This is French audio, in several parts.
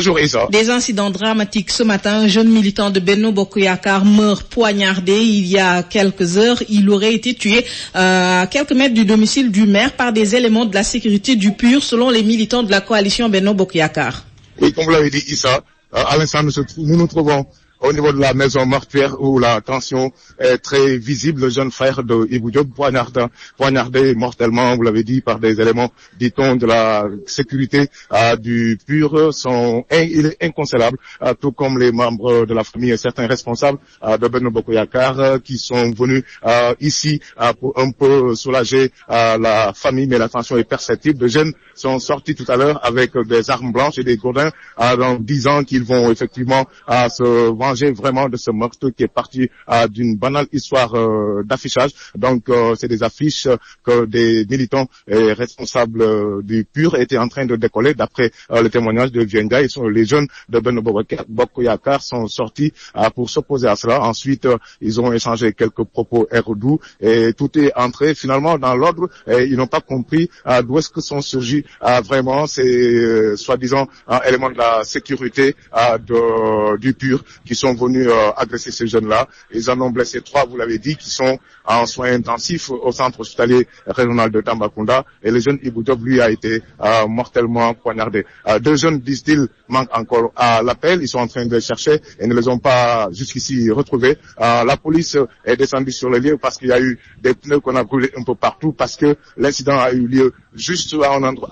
Bonjour Issa. Des incidents dramatiques ce matin. Un jeune militant de Benno Bokk Yakaar meurt poignardé il y a quelques heures. Il aurait été tué à quelques mètres du domicile du maire par des éléments de la sécurité du PUR, selon les militants de la coalition Benno Bokk Yakaar. Oui, comme vous l'avez dit Issa, à l'instant nous nous trouvons au niveau de la maison mortuaire où la tension est très visible. Le jeune frère de Ibou Diop poignardé mortellement, vous l'avez dit, par des éléments, dit-on, de la sécurité du PUR. Il est inconcevable, tout comme les membres de la famille et certains responsables de Benno Bokk Yakaar qui sont venus ici pour un peu soulager la famille, mais la tension est perceptible. Les jeunes sont sortis tout à l'heure avec des armes blanches et des gourdins en disant qu'ils vont effectivement se venger vraiment de ce meurtre qui est parti d'une banale histoire d'affichage. Donc c'est des affiches que des militants et responsables du PUR étaient en train de décoller. D'après le témoignage de Vienga, les jeunes de Benno Bokk Yakaar sont sortis pour s'opposer à cela. Ensuite, ils ont échangé quelques propos doux et tout est entré finalement dans l'ordre. Et ils n'ont pas compris d'où est-ce que sont surgis vraiment ces soi-disant éléments de la sécurité du PUR qui sont venus agresser ces jeunes-là. Ils en ont blessé 3, vous l'avez dit, qui sont en soins intensifs au centre hospitalier régional de Tambacounda. Et le jeune Ibou Diop, lui, a été mortellement poignardé. 2 jeunes, disent-ils, manquent encore à l'appel. Ils sont en train de les chercher et ne les ont pas jusqu'ici retrouvés. La police est descendue sur le lieu parce qu'il y a eu des pneus qu'on a brûlés un peu partout, parce que l'incident a eu lieu juste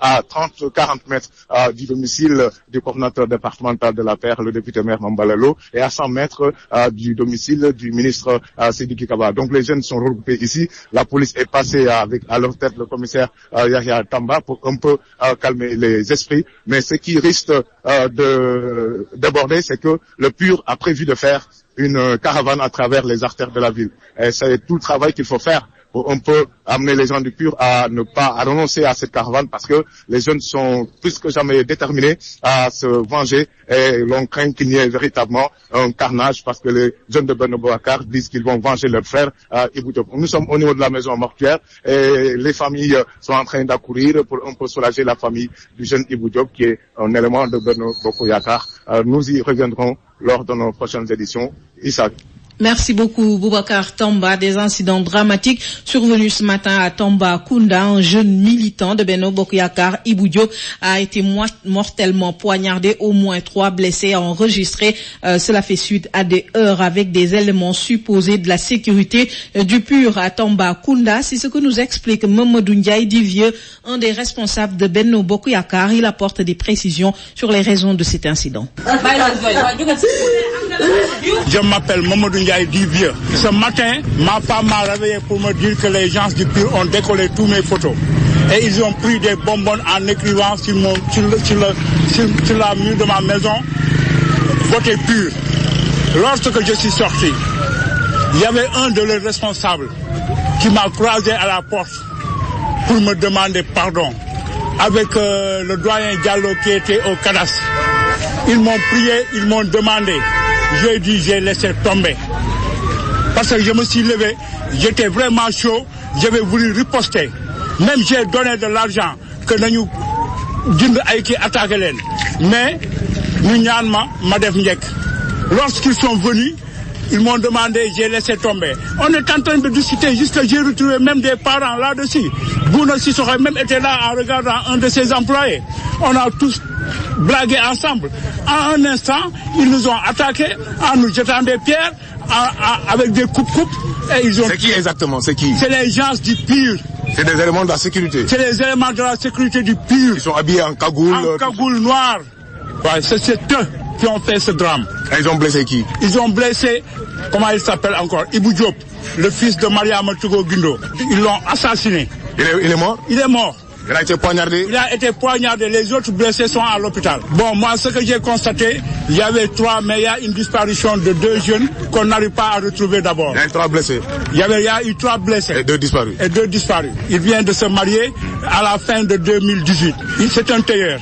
à 30-40 mètres du domicile du coordinateur départemental de la paix, le député maire Mambalalo, et à 100 mètres du domicile du ministre Sidiki Kaba. Donc les jeunes sont regroupés ici. La police est passée avec à leur tête le commissaire Yahya Tamba pour un peu calmer les esprits. Mais ce qui risque de déborder, c'est que le PUR a prévu de faire une caravane à travers les artères de la ville. Et c'est tout le travail qu'il faut faire pour un peu amener les gens du PUR à renoncer à cette caravane, parce que les jeunes sont plus que jamais déterminés à se venger et l'on craint qu'il y ait véritablement un carnage, parce que les jeunes de Benno Bokk Yakaar disent qu'ils vont venger leur frère Ibou Diop. Nous sommes au niveau de la maison mortuaire et les familles sont en train d'accourir pour un peu soulager la famille du jeune Ibou Diop qui est un élément de Benno Bokk Yakaar. Nous y reviendrons lors de nos prochaines éditions. Issa. Merci beaucoup, Boubacar Tamba. Des incidents dramatiques survenus ce matin à Tambacounda. Un jeune militant de Benno Bokk Yakaar, Ibou Diop, a été mortellement poignardé. Au moins 3 blessés enregistrés. Cela fait suite à des heurts avec des éléments supposés de la sécurité du PUR à Tambacounda. C'est ce que nous explique Mamadou Ndiaye Divieux, un des responsables de Benno Bokk Yakaar. Il apporte des précisions sur les raisons de cet incident. Je m'appelle Mamadou Ndiaye Divieux. Ce matin, ma femme m'a réveillé pour me dire que les gens du PUR ont décollé tous mes photos. Et ils ont pris des bonbons en écrivant sur la mur de ma maison, votez PUR. Lorsque je suis sorti, il y avait un de leurs responsables qui m'a croisé à la porte pour me demander pardon, avec le doyen Diallo qui était au cadastre. Ils m'ont prié, ils m'ont demandé. J'ai dit, j'ai laissé tomber. Parce que je me suis levé, j'étais vraiment chaud, j'avais voulu riposter. Même j'ai donné de l'argent que nous attaqué. Mais nous lorsqu'ils sont venus, ils m'ont demandé, j'ai laissé tomber. On est en train de discuter, jusqu'à j'ai retrouvé même des parents là-dessus. Bouna Sissoko aurait même été là en regardant un de ses employés. On a tous blagué ensemble. En un instant, ils nous ont attaqués en nous jetant des pierres, avec des coupes-coupes. C'est qui exactement? C'est qui? C'est les gens du PUR. C'est des éléments de la sécurité? C'est les éléments de la sécurité du PUR. Ils sont habillés en cagoule? En cagoule noire. Ouais, c'est eux qui ont fait ce drame. Et ils ont blessé qui? Ils ont blessé, comment il s'appelle encore, Ibou Diop, le fils de Mariama Tougo Guindo. Ils l'ont assassiné. Il est mort? Il est mort. Il a été poignardé? Il a été poignardé. Les autres blessés sont à l'hôpital. Bon, moi, ce que j'ai constaté, il y avait 3, mais il y a une disparition de 2 jeunes qu'on n'arrive pas à retrouver d'abord. Il y a eu 3 blessés? Il y a eu 3 blessés. Et 2 disparus? Et 2 disparus. Il vient de se marier à la fin de 2018. C'est un tailleur.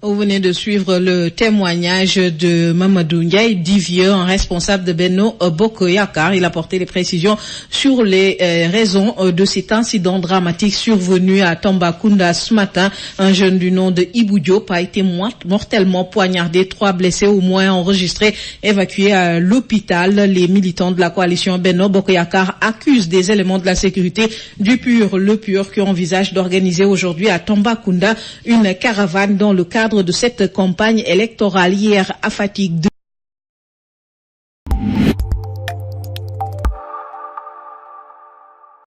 Vous venez de suivre le témoignage de Mamadou Ndiaye, dit vieux, un responsable de Benno Bokk Yakaar. Il a porté les précisions sur les raisons de cet incident dramatique survenu à Tambacounda ce matin. Un jeune du nom de Ibou Diop a été mortellement poignardé, 3 blessés au moins enregistrés, évacués à l'hôpital. Les militants de la coalition Benno Bokk Yakaar accusent des éléments de la sécurité du le PUR qui envisage d'organiser aujourd'hui à Tambacounda une caravane dans le cadre de cette campagne électorale. Hier à Fatick,